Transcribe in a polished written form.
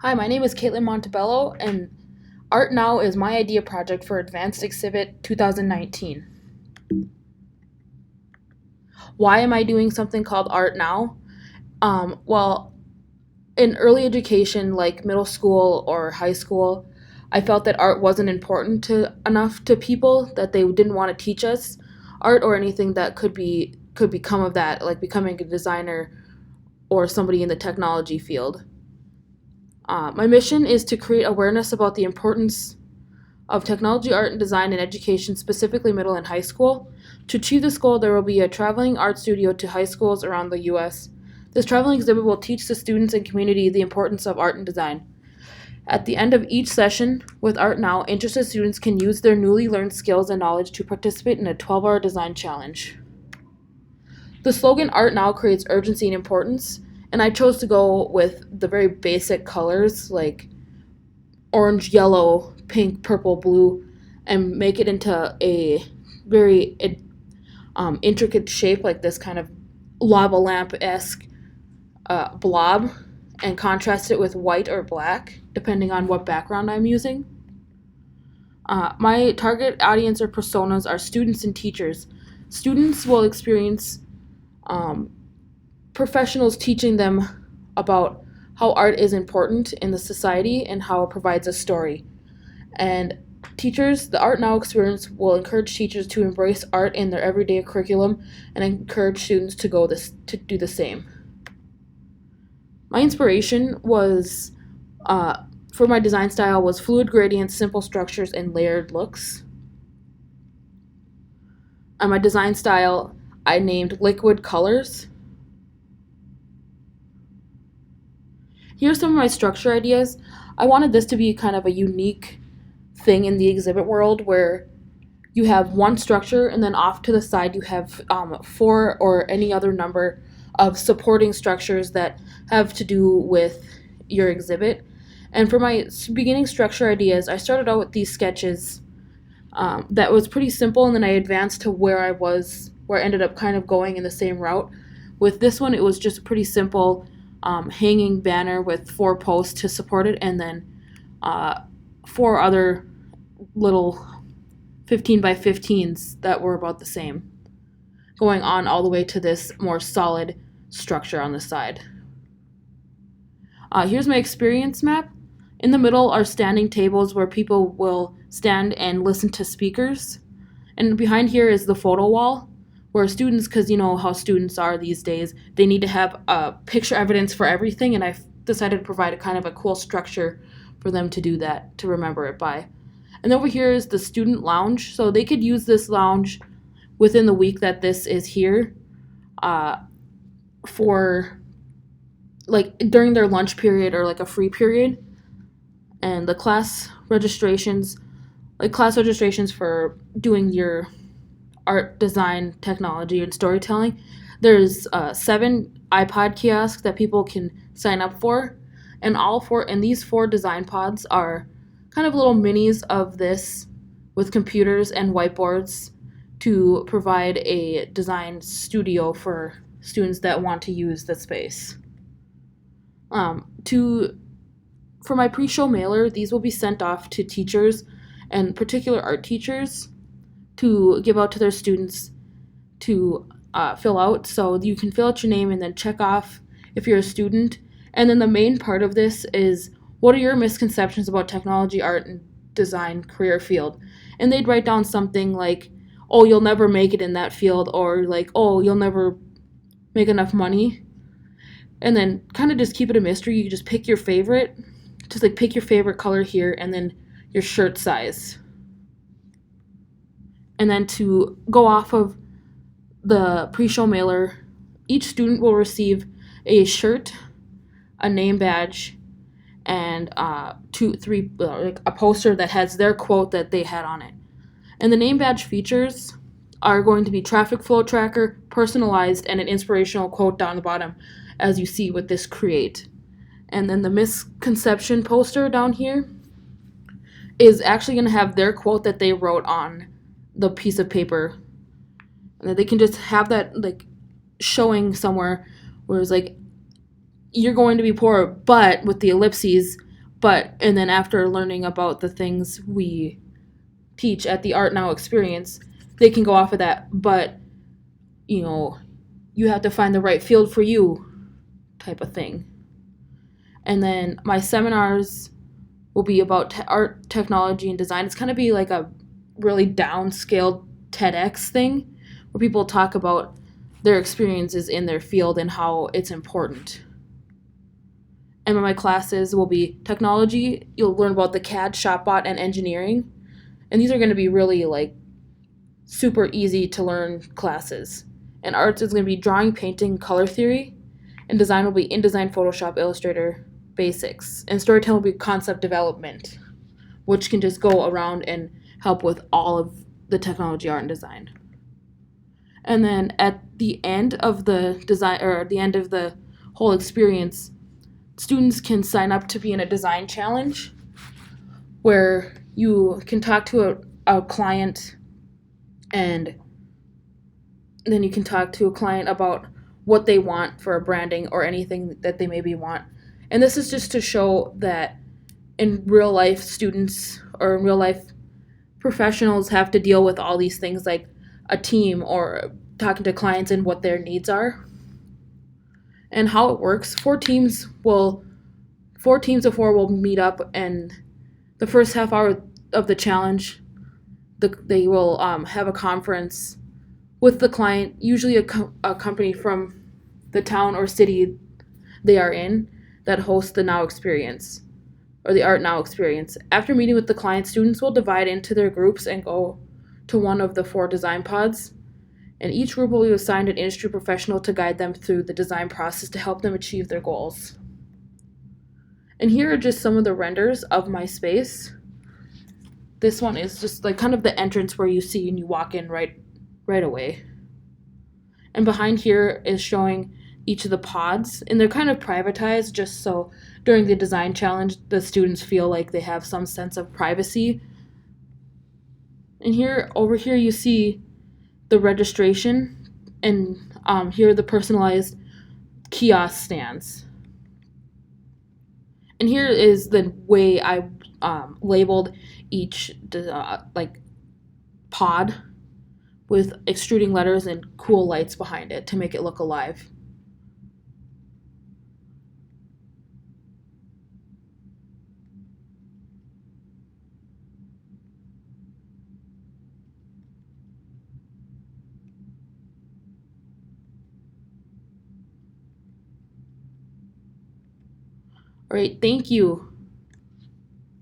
Hi, my name is Kaitlin Montebello, and Art Now is my idea project for Advanced Exhibit 2019. Why am I doing something called Art Now? Well, in early education, like middle school or high school, I felt that art wasn't important enough to people that they didn't want to teach us art or anything that could become of that, like becoming a designer or somebody in the technology field. My mission is to create awareness about the importance of technology, art, and design in education, specifically middle and high school. To achieve this goal, there will be a traveling art studio to high schools around the U.S. This traveling exhibit will teach the students and community the importance of art and design. At the end of each session with Art Now, interested students can use their newly learned skills and knowledge to participate in a 12-hour design challenge. The slogan Art Now creates urgency and importance, and I chose to go with the very basic colors like orange, yellow, pink, purple, blue, and make it into a very intricate shape, like this kind of lava lamp esque blob, and contrast it with white or black, depending on what background I'm using. My target audience or personas are students and teachers. Students will experience um, professionals teaching them about how art is important in the society and how it provides a story. And teachers, the Art Now experience will encourage teachers to embrace art in their everyday curriculum and encourage students to do the same. My inspiration was for my design style was fluid gradients, simple structures, and layered looks. And my design style I named liquid colors. Here's some of my structure ideas. I wanted this to be kind of a unique thing in the exhibit world where you have one structure and then off to the side you have four or any other number of supporting structures that have to do with your exhibit. And for my beginning structure ideas, I started out with these sketches that was pretty simple, and then I advanced to where I ended up kind of going in the same route. With this one, it was just a pretty simple hanging banner with four posts to support it, and then four other little 15 by 15s that were about the same, going on all the way to this more solid structure on the side. Here's my experience map. In the middle are standing tables where people will stand and listen to speakers. And behind here is the photo wall where students, because you know how students are these days, they need to have picture evidence for everything, and I've decided to provide a kind of a cool structure for them to do that, to remember it by. And over here is the student lounge, so they could use this lounge within the week that this is here uh, for like during their lunch period or like a free period. And the class registrations for doing your art, design, technology, and storytelling. There's 7 iPod kiosks that people can sign up for, and these 4 design pods are kind of little minis of this with computers and whiteboards to provide a design studio for students that want to use the space. To For my pre-show mailer, these will be sent off to teachers and particular art teachers to give out to their students to fill out. So you can fill out your name and then check off if you're a student. And then the main part of this is what are your misconceptions about technology, art, and design career field? And they'd write down something like, oh, you'll never make it in that field, or like, oh, you'll never make enough money. And then kind of just keep it a mystery. You just pick your favorite, just like pick your favorite color here, and then your shirt size. And then to go off of the pre-show mailer, each student will receive a shirt, a name badge, and like a poster that has their quote that they had on it. And the name badge features are going to be traffic flow tracker, personalized, and an inspirational quote down the bottom, as you see with this create. And then the misconception poster down here is actually going to have their quote that they wrote on the piece of paper. And that they can just have that like showing somewhere where it's like, you're going to be poor, but with the ellipses, But, and then after learning about the things we teach at the Art Now experience, they can go off of that. But, you know, you have to find the right field for you, type of thing. And then my seminars will be about art, technology, and design. It's kind of be like a really downscaled TEDx thing where people talk about their experiences in their field and how it's important. And my classes will be technology. You'll learn about the CAD, Shopbot, and engineering. And these are going to be really like super easy to learn classes. And arts is going to be drawing, painting, color theory. And design will be InDesign, Photoshop, Illustrator, basics. And storytelling will be concept development, which can just go around and help with all of the technology, art, and design. And then at the end of the design, or at the end of the whole experience, students can sign up to be in a design challenge where you can talk to a client, and then you can talk to a client about what they want for a branding or anything that they maybe want. And this is just to show that in real life, students or in real life professionals have to deal with all these things like a team or talking to clients and what their needs are. And how it works, four teams of four will meet up, and the first half hour of the challenge, they will have a conference with the client, usually a company from the town or city they are in that hosts the Now experience or the Art Now experience. After meeting with the client, students will divide into their groups and go to one of the four design pods. And each group will be assigned an industry professional to guide them through the design process to help them achieve their goals. And here are just some of the renders of my space. This one is just like kind of the entrance where you see and you walk in right away. And behind here is showing each of the pods, and they're kind of privatized just so during the design challenge the students feel like they have some sense of privacy. And here, over here, you see the registration, and here are the personalized kiosk stands. And here is the way I labeled each like pod with extruding letters and cool lights behind it to make it look alive. All right, thank you.